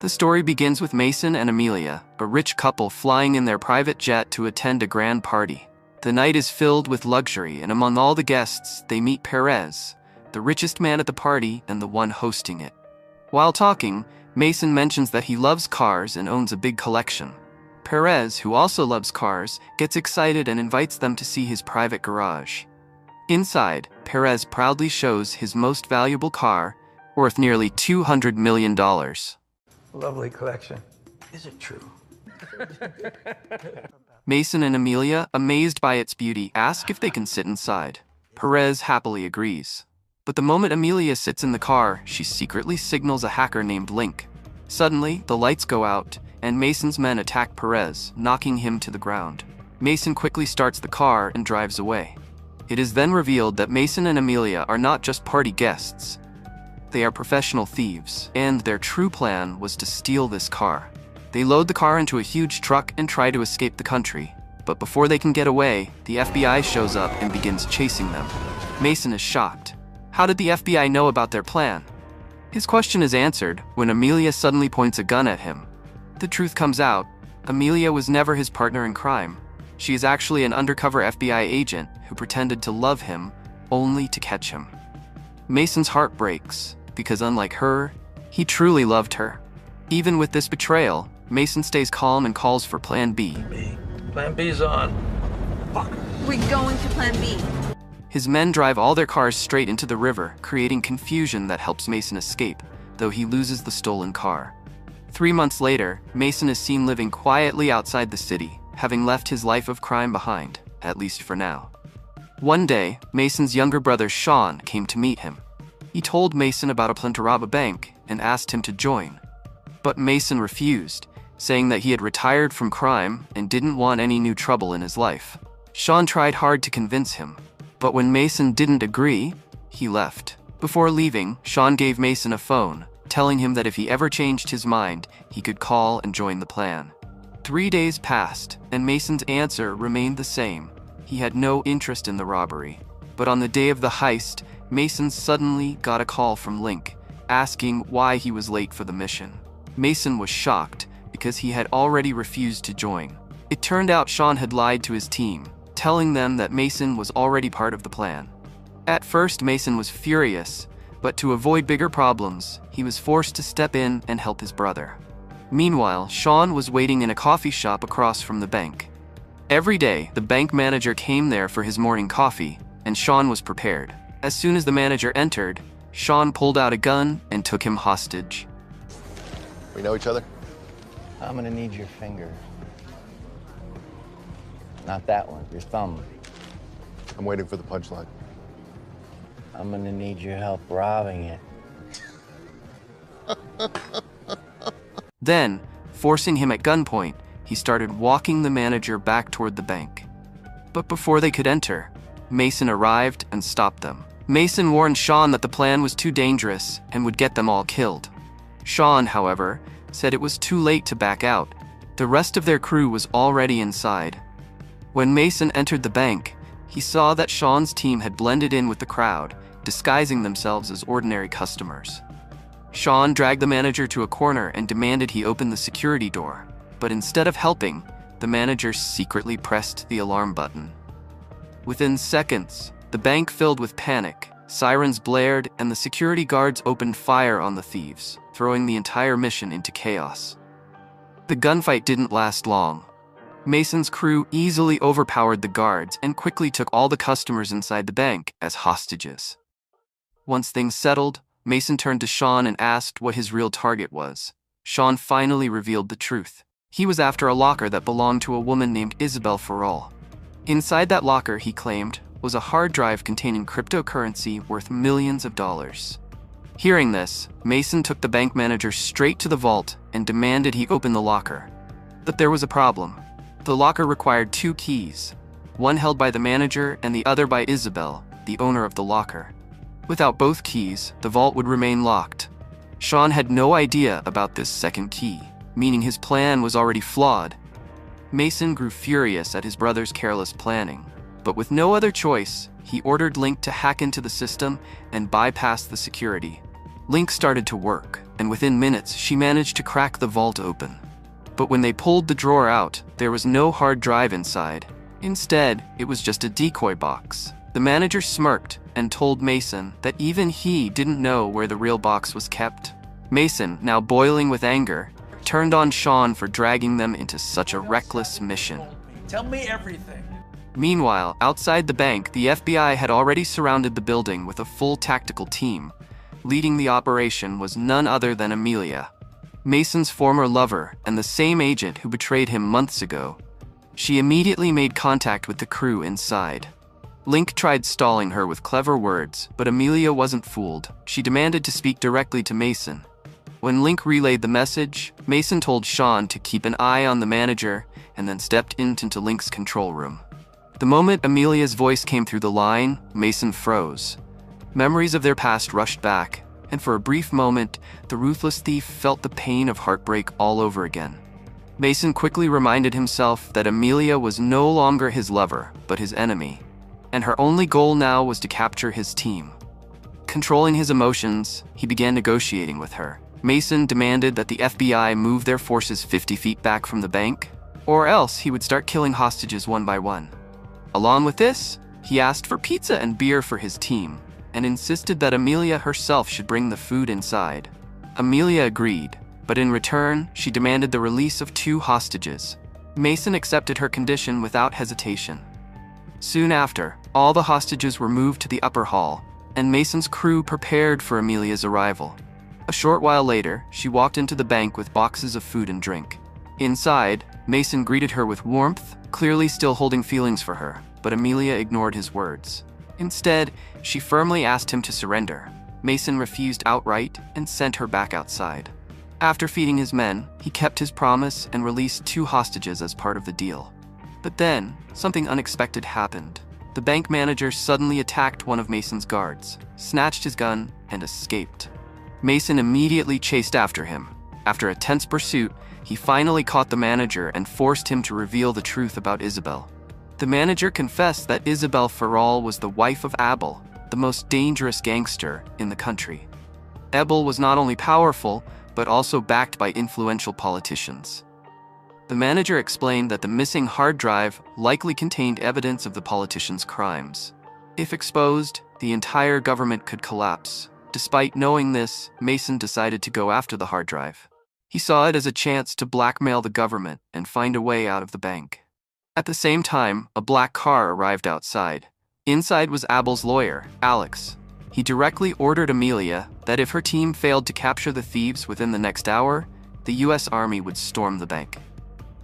The story begins with Mason and Amelia, a rich couple flying in their private jet to attend a grand party. The night is filled with luxury, and among all the guests, they meet Perez, the richest man at the party and the one hosting it. While talking, Mason mentions that he loves cars and owns a big collection. Perez, who also loves cars, gets excited and invites them to see his private garage. Inside, Perez proudly shows his most valuable car, worth nearly $200 million. Lovely collection. Is it true? Mason and Amelia, amazed by its beauty, ask if they can sit inside. Perez happily agrees. But the moment Amelia sits in the car, she secretly signals a hacker named Link. Suddenly, the lights go out, and Mason's men attack Perez, knocking him to the ground. Mason quickly starts the car and drives away. It is then revealed that Mason and Amelia are not just party guests. They are professional thieves, and their true plan was to steal this car. They load the car into a huge truck and try to escape the country. But before they can get away, the FBI shows up and begins chasing them. Mason is shocked. How did the FBI know about their plan? His question is answered when Amelia suddenly points a gun at him. The truth comes out. Amelia was never his partner in crime. She is actually an undercover FBI agent who pretended to love him only to catch him. Mason's heart breaks because, unlike her, he truly loved her. Even with this betrayal, Mason stays calm and calls for Plan B. Plan B's on. Fuck. We're going to Plan B. His men drive all their cars straight into the river, creating confusion that helps Mason escape, though he loses the stolen car. 3 months later, Mason is seen living quietly outside the city, having left his life of crime behind, at least for now. One day, Mason's younger brother Sean came to meet him. He told Mason about a plan to rob a bank and asked him to join. But Mason refused, saying that he had retired from crime and didn't want any new trouble in his life. Sean tried hard to convince him, but when Mason didn't agree, he left. Before leaving, Sean gave Mason a phone, telling him that if he ever changed his mind, he could call and join the plan. 3 days passed, and Mason's answer remained the same. He had no interest in the robbery. But on the day of the heist, Mason suddenly got a call from Link, asking why he was late for the mission. Mason was shocked, because he had already refused to join. It turned out Sean had lied to his team, telling them that Mason was already part of the plan. At first, Mason was furious, but to avoid bigger problems, he was forced to step in and help his brother. Meanwhile, Sean was waiting in a coffee shop across from the bank. Every day, the bank manager came there for his morning coffee, and Sean was prepared. As soon as the manager entered, Sean pulled out a gun and took him hostage. We know each other? I'm gonna need your finger. Not that one, your thumb. I'm waiting for the punchline. I'm gonna need your help robbing it. Then, forcing him at gunpoint, he started walking the manager back toward the bank. But before they could enter, Mason arrived and stopped them. Mason warned Sean that the plan was too dangerous and would get them all killed. Sean, however, said it was too late to back out. The rest of their crew was already inside. When Mason entered the bank, he saw that Sean's team had blended in with the crowd, disguising themselves as ordinary customers. Sean dragged the manager to a corner and demanded he open the security door. But instead of helping, the manager secretly pressed the alarm button. Within seconds, the bank filled with panic. Sirens blared, and the security guards opened fire on the thieves, throwing the entire mission into chaos. The gunfight didn't last long. Mason's crew easily overpowered the guards and quickly took all the customers inside the bank as hostages. Once things settled, Mason turned to Sean and asked what his real target was. Sean finally revealed the truth. He was after a locker that belonged to a woman named Isabel Farrell. Inside that locker, he claimed, was a hard drive containing cryptocurrency worth millions of dollars. Hearing this, Mason took the bank manager straight to the vault and demanded he open the locker. But there was a problem. The locker required 2 keys, one held by the manager and the other by Isabel, the owner of the locker. Without both keys, the vault would remain locked. Sean had no idea about this second key, meaning his plan was already flawed. Mason grew furious at his brother's careless planning, but with no other choice, he ordered Link to hack into the system and bypass the security. Link started to work, and within minutes she managed to crack the vault open. But when they pulled the drawer out, there was no hard drive inside. Instead, it was just a decoy box. The manager smirked and told Mason that even he didn't know where the real box was kept. Mason, now boiling with anger, turned on Sean for dragging them into such a reckless mission. Tell me everything. Meanwhile, outside the bank, the FBI had already surrounded the building with a full tactical team. Leading the operation was none other than Amelia, Mason's former lover and the same agent who betrayed him months ago. She immediately made contact with the crew inside. Link tried stalling her with clever words, but Amelia wasn't fooled. She demanded to speak directly to Mason. When Link relayed the message, Mason told Sean to keep an eye on the manager and then stepped into Link's control room. The moment Amelia's voice came through the line, Mason froze. Memories of their past rushed back, and for a brief moment, the ruthless thief felt the pain of heartbreak all over again. Mason quickly reminded himself that Amelia was no longer his lover, but his enemy, and her only goal now was to capture his team. Controlling his emotions, he began negotiating with her. Mason demanded that the FBI move their forces 50 feet back from the bank, or else he would start killing hostages one by one. Along with this, he asked for pizza and beer for his team, and insisted that Amelia herself should bring the food inside. Amelia agreed, but in return, she demanded the release of 2 hostages. Mason accepted her condition without hesitation. Soon after, all the hostages were moved to the upper hall, and Mason's crew prepared for Amelia's arrival. A short while later, she walked into the bank with boxes of food and drink. Inside, Mason greeted her with warmth, clearly still holding feelings for her, but Amelia ignored his words. Instead, she firmly asked him to surrender. Mason refused outright and sent her back outside. After feeding his men, he kept his promise and released 2 hostages as part of the deal. But then, something unexpected happened. The bank manager suddenly attacked one of Mason's guards, snatched his gun, and escaped. Mason immediately chased after him. After a tense pursuit, he finally caught the manager and forced him to reveal the truth about Isabel. The manager confessed that Isabel Farrall was the wife of Abel, the most dangerous gangster in the country. Abel was not only powerful, but also backed by influential politicians. The manager explained that the missing hard drive likely contained evidence of the politician's crimes. If exposed, the entire government could collapse. Despite knowing this, Mason decided to go after the hard drive. He saw it as a chance to blackmail the government and find a way out of the bank. At the same time, a black car arrived outside. Inside was Abel's lawyer, Alex. He directly ordered Amelia that if her team failed to capture the thieves within the next hour, the US Army would storm the bank.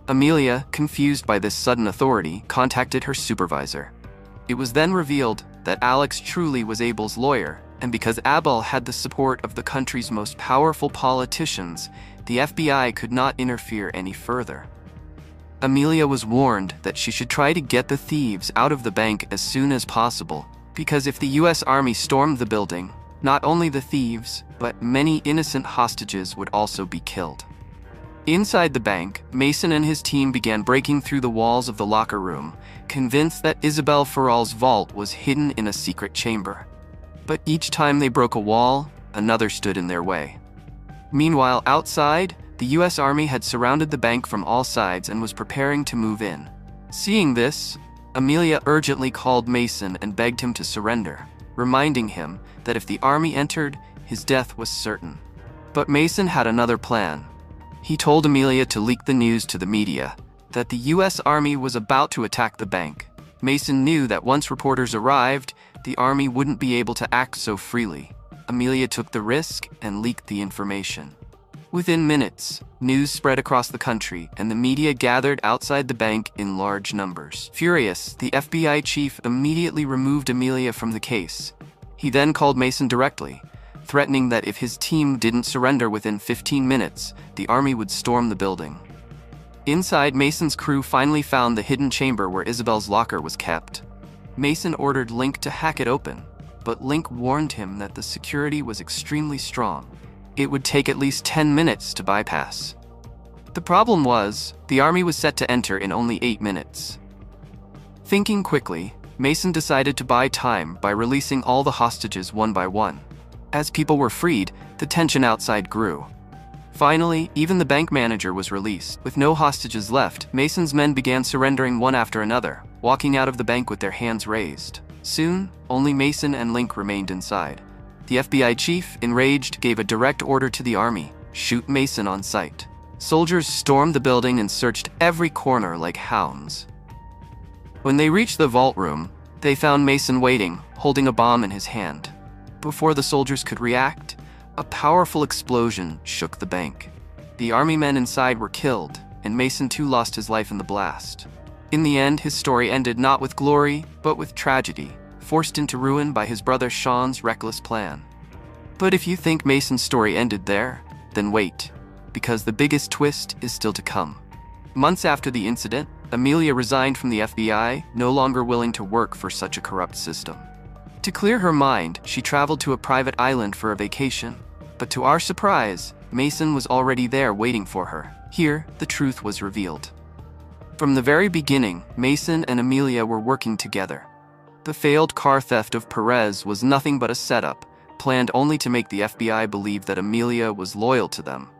Amelia, confused by this sudden authority, contacted her supervisor. It was then revealed that Alex truly was Abel's lawyer, and because Abel had the support of the country's most powerful politicians, the FBI could not interfere any further. Amelia was warned that she should try to get the thieves out of the bank as soon as possible, because if the US Army stormed the building, not only the thieves, but many innocent hostages would also be killed. Inside the bank, Mason and his team began breaking through the walls of the locker room, convinced that Isabel Farrall's vault was hidden in a secret chamber. But each time they broke a wall, another stood in their way. Meanwhile, outside, the US Army had surrounded the bank from all sides and was preparing to move in. Seeing this, Amelia urgently called Mason and begged him to surrender, reminding him that if the army entered, his death was certain. But Mason had another plan. He told Amelia to leak the news to the media, that the US Army was about to attack the bank. Mason knew that once reporters arrived, the army wouldn't be able to act so freely. Amelia took the risk and leaked the information. Within minutes, news spread across the country, and the media gathered outside the bank in large numbers. Furious, the FBI chief immediately removed Amelia from the case. He then called Mason directly, threatening that if his team didn't surrender within 15 minutes, the army would storm the building. Inside, Mason's crew finally found the hidden chamber where Isabel's locker was kept. Mason ordered Link to hack it open, but Link warned him that the security was extremely strong. It would take at least 10 minutes to bypass. The problem was, the army was set to enter in only 8 minutes. Thinking quickly, Mason decided to buy time by releasing all the hostages one by one. As people were freed, the tension outside grew. Finally, even the bank manager was released. With no hostages left, Mason's men began surrendering one after another, walking out of the bank with their hands raised. Soon, only Mason and Link remained inside. The FBI chief, enraged, gave a direct order to the army: shoot Mason on sight. Soldiers stormed the building and searched every corner like hounds. When they reached the vault room, they found Mason waiting, holding a bomb in his hand. Before the soldiers could react, a powerful explosion shook the bank. The army men inside were killed, and Mason too lost his life in the blast. In the end, his story ended not with glory, but with tragedy, forced into ruin by his brother Sean's reckless plan. But if you think Mason's story ended there, then wait, because the biggest twist is still to come. Months after the incident, Amelia resigned from the FBI, no longer willing to work for such a corrupt system. To clear her mind, she traveled to a private island for a vacation. But to our surprise, Mason was already there waiting for her. Here, the truth was revealed. From the very beginning, Mason and Amelia were working together. The failed car theft of Perez was nothing but a setup, planned only to make the FBI believe that Amelia was loyal to them.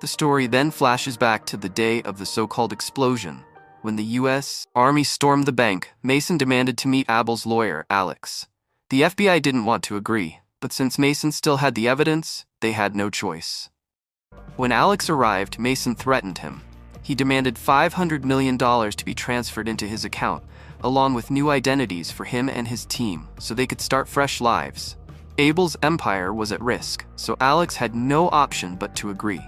The story then flashes back to the day of the so-called explosion. When the U.S. Army stormed the bank, Mason demanded to meet Abel's lawyer, Alex. The FBI didn't want to agree, but since Mason still had the evidence, they had no choice. When Alex arrived, Mason threatened him. He demanded $500 million to be transferred into his account, along with new identities for him and his team, so they could start fresh lives. Abel's empire was at risk, so Alex had no option but to agree.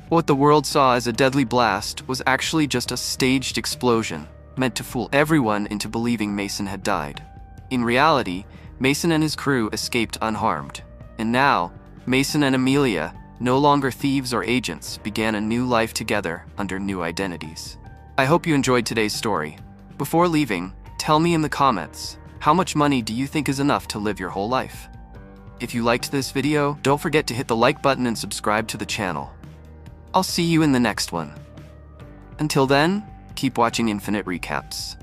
What the world saw as a deadly blast was actually just a staged explosion, meant to fool everyone into believing Mason had died. In reality, Mason and his crew escaped unharmed. And now, Mason and Amelia, no longer thieves or agents, began a new life together under new identities. I hope you enjoyed today's story. Before leaving, tell me in the comments, how much money do you think is enough to live your whole life? If you liked this video, don't forget to hit the like button and subscribe to the channel. I'll see you in the next one. Until then, keep watching Infinite Recaps.